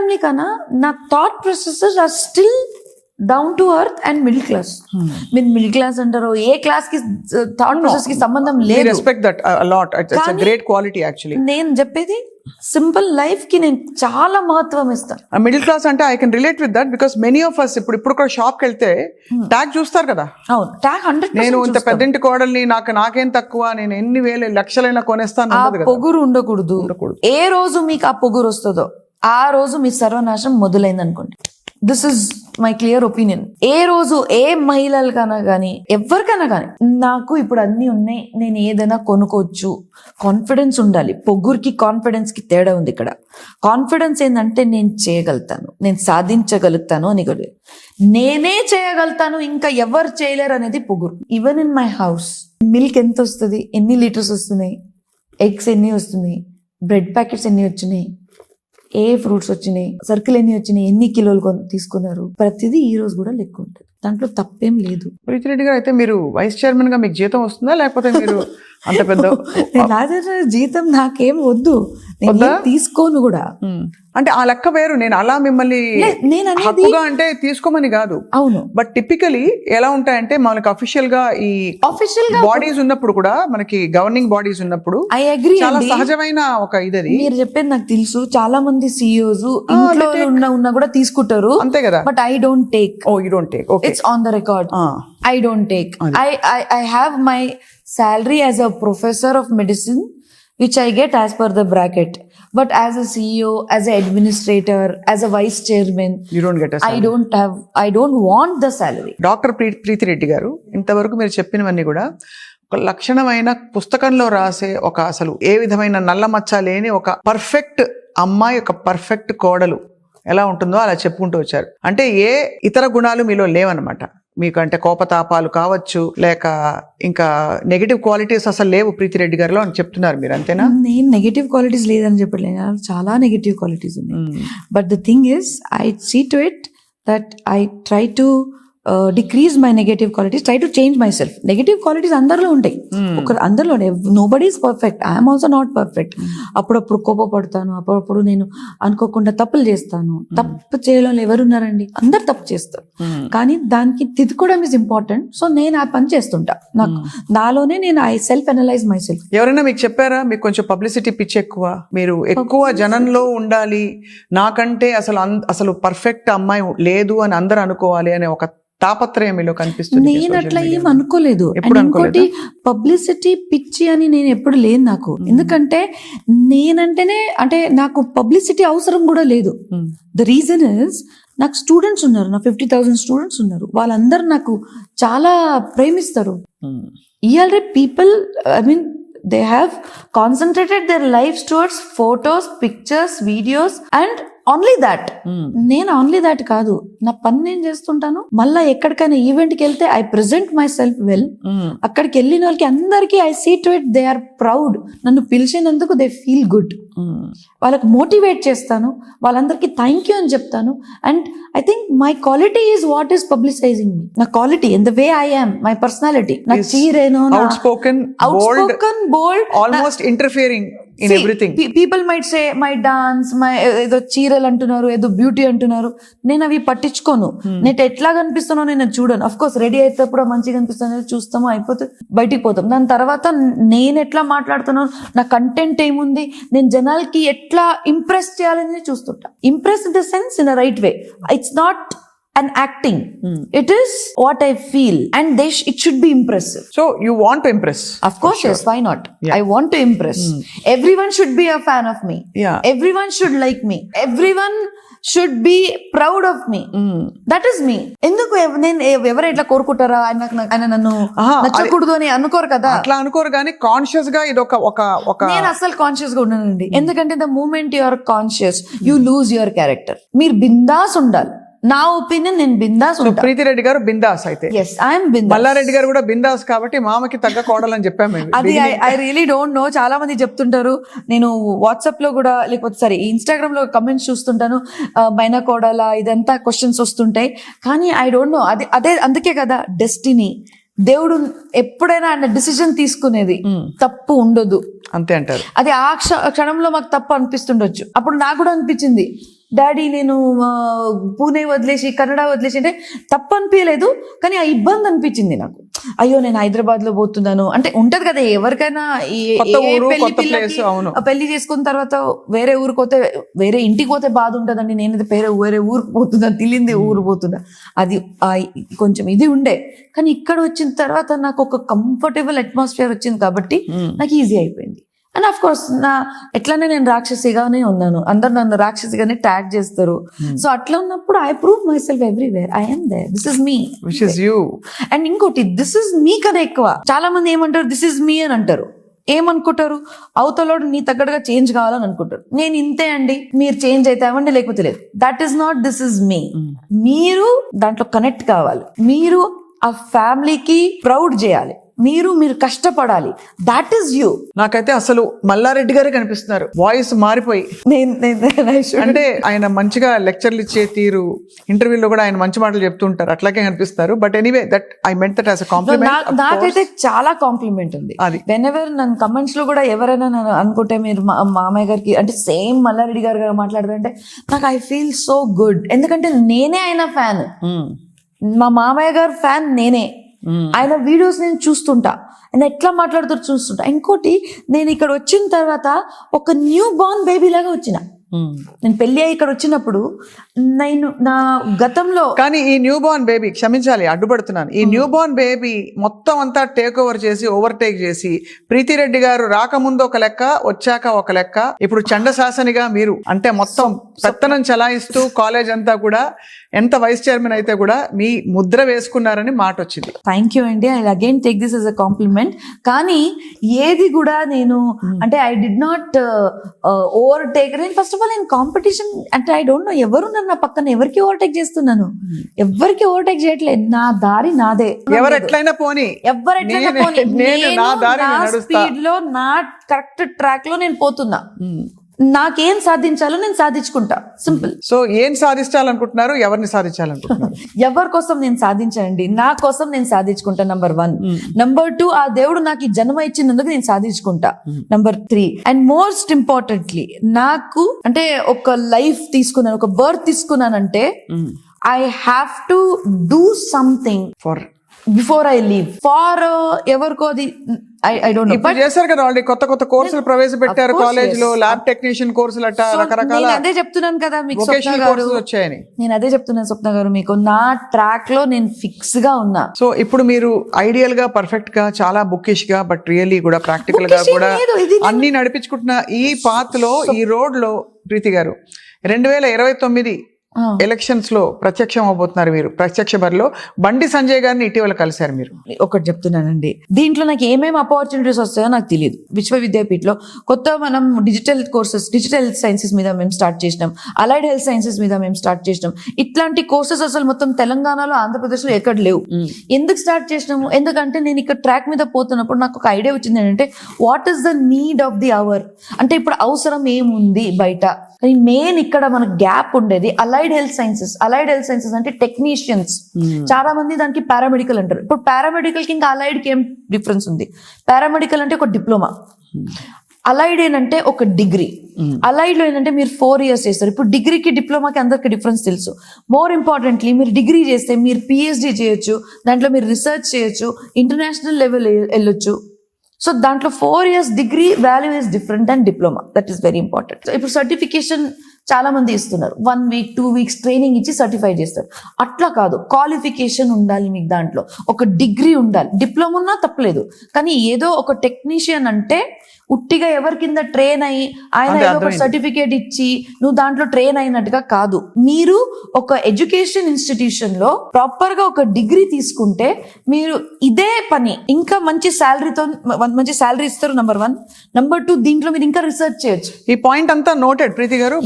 Family కన్నా నా thought processes are still down to earth and middle class. మీరు middle class అంటారు, ఏ క్లాస్ కి థాట్ ప్రాసెస్ కి సంబంధం లేదు. Respect that a lot. It's a great quality actually. నేను చెప్పేది సింపుల్ లైఫ్ కి నేను చాలా మహత్వం ఇస్తాను. మిడిల్ క్లాస్ అంటే I can relate with that because many of us ఇప్పుడు కూడా షాప్ కి వెళ్తే ట్యాగ్ చూస్తారు కదా. అవును, ట్యాగ్ 100%. నేను ఇంత పెద్దంటి కోడల్ని, నాకేం తక్కువ, నేను ఎన్ని వేలు లక్షలైనా కొనేస్తాను. పొగురు ఉండకూడదు. ఏ రోజు మీకు ఆ పొగురు వస్తుందో ఆ రోజు మీ సర్వనాశం మొదలైంది అనుకోండి. This is my clear opinion. ఏ రోజు ఏ మహిళలకైనా కానీ ఎవరికైనా కానీ నాకు ఇప్పుడు అన్ని ఉన్నాయి, నేను ఏదైనా కొనుక్కోవచ్చు, కాన్ఫిడెన్స్ ఉండాలి. పొగురికి కాన్ఫిడెన్స్ కి తేడా ఉంది ఇక్కడ. కాన్ఫిడెన్స్ ఏంటంటే నేను చేయగలుగుతాను, నేను సాధించగలుగుతాను అని కూడా, నేనే చేయగలుగుతాను ఇంకా ఎవరు చేయలేరు అనేది పొగురు. Even in my house milk ఎంత వస్తుంది, ఎన్ని లీటర్స్ వస్తున్నాయి, ఎగ్స్ ఎన్ని వస్తున్నాయి, బ్రెడ్ ప్యాకెట్స్ ఎన్ని వచ్చినాయి, ఏ ఫ్రూట్స్ వచ్చినాయి, సర్కిల్ ఎన్ని వచ్చినాయి, ఎన్ని కిలోలు తీసుకున్నారు, ప్రతిదీ ఈ రోజు కూడా లెక్క ఉంటుంది. దాంట్లో తప్పేం లేదు. ప్రీతిరెడ్డి గారు, అయితే మీరు వైస్ చైర్మన్ గా మీకు జీతం వస్తుందా, లేకపోతే మీరు అంత పెద్ద జీతం నాకేం వద్దు, నేను తీసుకోను కూడా. అంటే ఆ లెక్క వేరు. నేను అలా మిమ్మల్ని హక్కుగా అంటే తీసుకోమని కాదు. అవును, బట్ టిపికలీ ఎలా ఉంటాయంటే మనకి అఫీషియల్ గా ఈ బాడీస్ ఉన్నప్పుడు కూడా, మనకి గవర్నింగ్ బాడీస్ ఉన్నప్పుడు ఐ అగ్రీ, చాలా సహజమైన ఒక ఇది. మీరు చెప్పేది నాకు తెలుసు. చాలా మంది సిఇఓస్ ఇంట్లో ఉన్నా కూడా తీసుకుంటారు, అంతే కదా. But I don't take. Oh, you don't take. Okay, it's on the record. I don't take. I have my salary as a professor of medicine, which I get as per the bracket. But as a CEO, as an administrator, as a vice chairman, you don't get a salary. I don't want the salary. Doctor Preethi Reddy గారు, ఇంతవరకు మీరు చెప్పినవన్నీ కూడా ఒక లక్షణమైన పుస్తకంలో రాసే ఒక, అసలు ఏ విధమైన నల్ల మచ్చ లేని ఒక పర్ఫెక్ట్ అమ్మాయి, ఒక పర్ఫెక్ట్ కోడలు ఎలా ఉంటుందో అలా చెప్పుకుంటూ వచ్చారు. అంటే ఏ ఇతర గుణాలు మీలో లేవన్నమాట. మీకు అంటే కోపతాపాలు కావచ్చు, లేక ఇంకా నెగటివ్ క్వాలిటీస్ అసలు లేవు ప్రీతిరెడ్డి గారిలో అని చెప్తున్నారు మీరు, అంతేనా? నేను నెగటివ్ క్వాలిటీస్ లేదని చెప్పలేను, చాలా నెగటివ్ క్వాలిటీస్ ఉన్నాయి. But the thing is, I see to it that I try to decrease my negative qualities, try to change myself. Negative qualities అందరిలో ఉంటాయి, అందరిలో. Nobody is perfect, I'm also not perfect. అప్పుడప్పుడు కోపపడతాను, అప్పుడప్పుడు నేను అనుకోకుండా తప్పులు చేస్తాను. తప్పు చేయడం ఎవరున్నారండి, అందరు తప్పు చేస్తారు. కానీ దానికి తిద్దుకోవడం ఇస్ ఇంపార్టెంట్. సో నేను ఆ పని చేస్తుంటా. నాకు నాలోనే నేను I self analyse my self. ఎవరైనా మీకు చెప్పారా, మీకు కొంచెం పబ్లిసిటీ పిచ్ ఎక్కువ, మీరు ఎక్కువ జనంలో ఉండాలి, నాకంటే అసలు పర్ఫెక్ట్ అమ్మాయి లేదు అని అందరూ అనుకోవాలి అనే ఒక తాపత్రయం మీలో కనిపిస్తుంది? నేను అట్లా ఏం అనుకోలేదు. ఇంకోటి, పబ్లిసిటీ పిచ్చి అని నేను ఎప్పుడు లేదు నాకు. ఎందుకంటే నేనంటేనే, అంటే నాకు పబ్లిసిటీ అవసరం కూడా లేదు. ద రీజన్ ఇస్, నాకు స్టూడెంట్స్ ఉన్నారు, నా 50,000 స్టూడెంట్స్ ఉన్నారు. వాళ్ళందరూ నాకు చాలా ప్రేమిస్తారు. ఇవాళ people, I mean, they have concentrated their lives towards photos, pictures, videos and only that. నేను ఓన్లీ దాట్ కాదు, నా పని నేను చేస్తుంటాను. మళ్ళా ఎక్కడికైనా ఈవెంట్కి వెళ్తే I present myself well. అక్కడికి వెళ్ళిన వాళ్ళకి అందరికీ I see to it they are proud. నన్ను పిలిచినందుకు దే ఫీల్ గుడ్. వాళ్ళకి మోటివేట్ చేస్తాను, వాళ్ళందరికీ థ్యాంక్ యూ అని చెప్తాను. And I think my quality is what is publicising me. నా quality in the way I am, my personality, నా చీరేను, outspoken, bold, almost interfering in everything. People might say my dance, my ఏదో చీరలు అంటున్నారు, ఏదో beauty అంటున్నారు. నేను అవి పట్టించుకోను. నేను ఎట్లా కనిపిస్తానో నేను చూడను. అఫ్ కోర్స్ రెడీ అయినప్పుడు మంచిగా కనిపిస్తాను, చూస్తాము, అయిపోతే బయటికి పోతాం. దాని తర్వాత నేను ఎట్లా మాట్లాడుతున్నాను, నా కంటెంట్ ఏముంది, నేను జనాలకి ఎట్లా ఇంప్రెస్ చేయాలని చూస్తుంటా. Impress in the sense in a right way. It's not an acting. It is what I feel, and it should be impressive. So you want to impress? Of course, sure. Yes, why not? Yeah. I want to impress. Everyone should be a fan of me. Yeah. Everyone should like me. Everyone should be proud of me. That is me. ఎందుకు నేను ఎవరు ఇట్లా కోరుకుంటారా, ఆయన నన్ను నచ్చకూడదు అని అనుకోరు కదా. అట్లా అనుకోరు, కానీ కాన్షియస్ గా ఇది ఒక నేను అసలు కాన్షియస్ గా ఉన్నానండి. ఎందుకంటే the moment you are conscious, you lose your character. మీరు బిందాస్ ఉండాలి. నా ఒపీనియన్, నేను బిందాస్ ఉంటా. ప్రీతిరెడ్డి గారు బిందాస్ అయితే, yes I am bindaas. Mallareddy గారు కూడా బిందాస్, కాబట్టి మామకి తగ్గ కోడలని చెప్పాము. అది ఐ రియలీ డోంట్ నో. చాలా మంది చెప్తుంటారు. నేను వాట్సాప్ లో కూడా, లేకపోతే ఇన్స్టాగ్రామ్ లో కమెంట్స్ చూస్తుంటాను, మైనా కోడల ఇదంతా క్వశ్చన్స్ వస్తుంటాయి. కానీ ఐ డోంట్ నో. అదే అందుకే కదా డెస్టినీ. దేవుడు ఎప్పుడైనా ఆయన డిసిజన్ తీసుకునేది తప్పు ఉండదు, అంతే అంటారు. అది ఆ క్షణంలో మాకు తప్పు అనిపిస్తుండొచ్చు. అప్పుడు నాకు కూడా అనిపించింది, డాడీ నేను పూణే వదిలేసి కన్నడ వదిలేసి అంటే తప్పు అనిపించలేదు, కానీ ఆ ఇబ్బంది అనిపించింది నాకు. అయ్యో నేను హైదరాబాద్ లో పోతున్నాను అంటే ఉంటది కదా ఎవరికైనా, కొత్త ఊరు, పెళ్లి కొత్త పిల్లకి place, అవును. పెళ్లి చేసుకున్న తర్వాత వేరే ఊరికి పోతే, వేరే ఇంటికి పోతే బాధ ఉంటదండి. నేనైతే వేరే ఊరికి పోతున్నా, తెలియంది ఊరు పోతున్నా, అది కొంచెం ఇది ఉండే. కానీ ఇక్కడ వచ్చిన తర్వాత నాకు ఒక కంఫర్టబుల్ అట్మాస్ఫియర్ వచ్చింది కాబట్టి నాకు ఈజీ అయిపోయింది. అండ్ ఆఫ్ కోర్స్ ఎట్లానే నేను రాక్షసిగానే ఉన్నాను, అందరు నన్ను రాక్షసిగానే ట్యాగ్ చేస్తారు. సో అట్లా ఉన్నప్పుడు I prove myself everywhere, I am there, this is me. Which is you. And ఇంకోటి, దిస్ ఇస్ మీ కన్నా ఎక్కువ. చాలా మంది ఏమంటారు, దిస్ ఇస్ మీ అని అంటారు. ఏమనుకుంటారు, అవతలోడు నీ తగ్గట్టుగా చేంజ్ కావాలని అనుకుంటారు. నేను ఇంతే అండి, మీరు చేంజ్ అయితే అవ్వండి లేకపోతే లేదు. That is not this is me. మీరు దాంట్లో కనెక్ట్ కావాలి, మీరు ఆ ఫ్యామిలీకి ప్రౌడ్ చేయాలి, మీరు కష్టపడాలి. That is you. నాకైతే అసలు మల్లారెడ్డి గారే కనిపిస్తున్నారు, వాయిస్ మారిపోయి. అంటే ఆయన మంచిగా లెక్చర్లు ఇచ్చే తీరు, ఇంటర్వ్యూలో కూడా ఆయన మంచి మాటలు చెప్తుంటారు, అట్లాగే కనిపిస్తారు. But anyway, that I meant that as a compliment. నాకైతే చాలా కాంప్లిమెంట్ ఉంది. అది వెన్ ఎవర్ నన్ను కమెంట్స్ లో కూడా ఎవరైనా నన్ను అనుకుంటే మీరు మామయ్య గారికి అంటే సేమ్ మల్లారెడ్డి గారు మాట్లాడుతుంటే నాకు ఐ ఫీల్ సో గుడ్. ఎందుకంటే నేనే ఆయన ఫ్యాన్, మా మామయ్య గారు ఫ్యాన్ నేనే. ఆయన వీడియోస్ నేను చూస్తుంటా, ఆయన ఎట్లా మాట్లాడుతారు చూస్తుంటా. ఇంకోటి, నేను ఇక్కడ వచ్చిన తర్వాత ఒక న్యూ బార్న్ బేబీ లాగా వచ్చిన. నేను పెళ్లి అయ్యి ఇక్కడ వచ్చినప్పుడు నేను నా గతంలో, కానీ ఈ న్యూ బార్న్ బేబీ, క్షమించాలి అడ్డుపడుతున్నాను, ఈ న్యూ బార్న్ బేబీ మొత్తం అంతా టేక్ ఓవర్ చేసి, ఓవర్టేక్ చేసి, ప్రీతిరెడ్డి గారు రాకముందు ఒక లెక్క, వచ్చాక ఒక లెక్క, ఇప్పుడు చండశాసనిగా మీరు అంటే మొత్తం పెత్తనం చలాయిస్తూ కాలేజ్ అంతా కూడా, ఎంత వైస్ చైర్మన్ అయితే కూడా మీ ముద్ర వేసుకున్నారని మాట వచ్చింది. థ్యాంక్ యూ అండి, I again take this as a compliment. కానీ ఏది కూడా నేను అంటే ఐ డిడ్ నాట్ ఓవర్టేక్. నేను ఫస్ట్ ఆఫ్ ఆల్ నేను కాంపిటీషన్ అంటే ఐ డోంట్ నో ఎవరు నా పక్కన, ఎవరికి ఓవర్టేక్ చేస్తున్నాను, ఎవరికి ఓవర్టేక్ చేయట్లేదు. నా దారి నాదే, ఎవరు ఎట్లయినా పోనీ, ఎవరెట్లయినా పోనీ, నేను నా దారి నా నడుస్తా. స్పీడ్ లో, నా కరెక్ట్ ట్రాక్ లో నేను పోతున్నా. నాకేం సాధించాలో నేను సాధించుకుంటా, సింపుల్. సో ఏం సాధించాలనుకుంటున్నారు, ఎవరిని సాధించాలనుకుంటున్నారు? ఎవరి కోసం నేను సాధించండి, నా కోసం నేను సాధించుకుంటా, నంబర్ 1. నంబర్ 2, ఆ దేవుడు నాకు ఈ జన్మ ఇచ్చినందుకు నేను సాధించుకుంటా, నంబర్ 3. అండ్ మోస్ట్ ఇంపార్టెంట్లీ, నాకు అంటే ఒక లైఫ్ తీసుకున్నాను, ఒక బర్త్ తీసుకున్నానంటే I have to do something for before I leave. For ఎవరికో అది ఐ డోంట్ నో. ఇప్పుడు చేశారు కదా ఆల్రెడీ, కొత్త కోర్సులు ప్రవేశపెట్టారు కాలేజ్ లో, ల్యాబ్ టెక్నీషియన్ కోర్సులు అట్ట రకరకాల. నేను అదే చెప్తున్నాను కదా మీకు, వొకేషనల్ కోర్సులు వచ్చాయని. నేను అదే చెప్తున్నాను స్వప్న గారు మీకు, నా ట్రాక్ లో నేను ఫిక్స్ గా ఉన్నా. సో ఇప్పుడు మీరు ఐడియల్ గా, పర్ఫెక్ట్ గా, చాలా బుక్కిష్ గా, బట్ రియల్లీ కూడా ప్రాక్టికల్ గా కూడా అన్ని నడిపించుకుంటున్న ఈ పాత్ లో, ఈ రోడ్ లో ప్రీతి గారు 2029 ఎలక్షన్స్ లో ప్రత్యక్షం అవబోతున్నారు మీరు. ప్రత్యక్ష బరిలో బండి సంజయ్ గారిని ఇటీవల కలిశారు మీరు. ఒకటి చెప్తున్నానండి, దీంట్లో నాకు ఏమేమి ఆపర్చునిటీస్ వస్తాయో నాకు తెలియదు. విశ్వవిద్యాపీఠలో కొత్త మనం digital courses, digital health sciences మీద మేము స్టార్ట్ చేసినాం, అలైడ్ హెల్త్ సైన్సెస్ మీద మేము స్టార్ట్ చేసినాం. ఇట్లాంటి కోర్సెస్ అసలు మొత్తం తెలంగాణలో, ఆంధ్రప్రదేశ్లో ఎక్కడ లేవు. ఎందుకు స్టార్ట్ చేసినాము, ఎందుకంటే నేను ఇక్కడ ట్రాక్ మీద పోతున్నప్పుడు నాకు ఒక ఐడియా వచ్చింది ఏంటంటే, what is the need of the hour. అంటే ఇప్పుడు అవసరం ఏముంది బయట, కానీ మెయిన్ ఇక్కడ మనకు గ్యాప్ ఉండేది allied health sciences. Allied health sciences అంటే టెక్నీషియన్స్, చాలా మంది దానికి పారామెడికల్ అంటారు. ఇప్పుడు పారామెడికల్ కి ఇంకా అలైడ్ కి ఏం డిఫరెన్స్ ఉంది? పారామెడికల్ అంటే ఒక డిప్లొమా, అలైడ్ ఏంటంటే ఒక డిగ్రీ. అలైడ్ లో ఏంటంటే మీరు 4 years చేస్తారు. ఇప్పుడు డిగ్రీకి డిప్లొమాకి అందరికి డిఫరెన్స్ తెలుసు. మోర్ ఇంపార్టెంట్లీ, మీరు డిగ్రీ చేస్తే మీరు పిహెచ్డి చేయొచ్చు, దాంట్లో మీరు రీసెర్చ్ చేయొచ్చు, ఇంటర్నేషనల్ లెవెల్ వెళ్ళొచ్చు. సో దాంట్లో 4 years degree value is different and diploma, that is very important. ఇప్పుడు సర్టిఫికేషన్ చాలా మంది ఇస్తున్నారు, 1 week 2 weeks ట్రైనింగ్ ఇచ్చి సర్టిఫై చేస్తారు. అట్లా కాదు, క్వాలిఫికేషన్ ఉండాలి మీకు, దాంట్లో ఒక డిగ్రీ ఉండాలి. డిప్లొమా ఉన్నా తప్పలేదు, కానీ ఏదో ఒక టెక్నీషియన్ అంటే ఉట్టిగా ఎవరి కింద ట్రైన్ అయ్యి ఆయన ఏదో ఒక సర్టిఫికేట్ ఇచ్చి నువ్వు దాంట్లో ట్రైన్ అయినట్టుగా కాదు. మీరు ఒక ఎడ్యుకేషన్ ఇన్స్టిట్యూషన్ లో ప్రాపర్ గా ఒక డిగ్రీ తీసుకుంటే మీరు ఇదే పని ఇంకా మంచి శాలరీతో, మంచి శాలరీ ఇస్తారు, నంబర్ 1. నంబర్ 2, దీంట్లో మీరు ఇంకా రీసెర్చ్ చేయొచ్చు. ఈ పాయింట్ అంతా నోటెడ్ ప్రీతి గారు. బట్